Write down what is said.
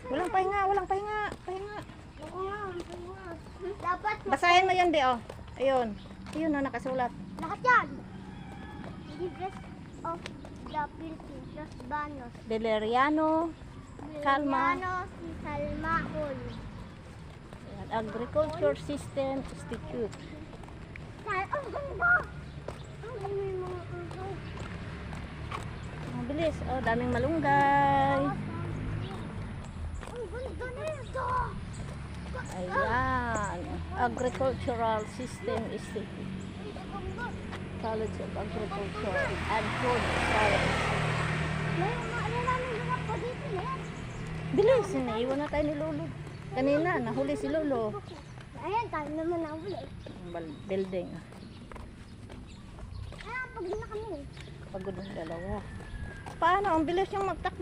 Walang pahinga, walang pahinga. Pahinga. Oo nga, pahinga. Dapat Basahin mo yun, di oh. Ayun. Ayun na nakasulat. lahat yan. Libres of the Philippines, Los Banos. Deleriano, Calma. Villano, si Salmaol. Ayan, Agriculture System Institute. Ang ganda! Ang ganda yung mga uso. Ang bilis. Oh, daming malunggay. Ang ganda nito! Ayan. Agricultural System Institute. College of Agriculture and Food Science. May namin mga pa dito na yan. Bilis. Naiwan na tayo ni Lolo. Kanina, nahuli si Lolo. Ayan, tayo naman na uli. Building. Pag na kami. Pagod ng dalawa. Paano? Ang bilis yung magtakbo.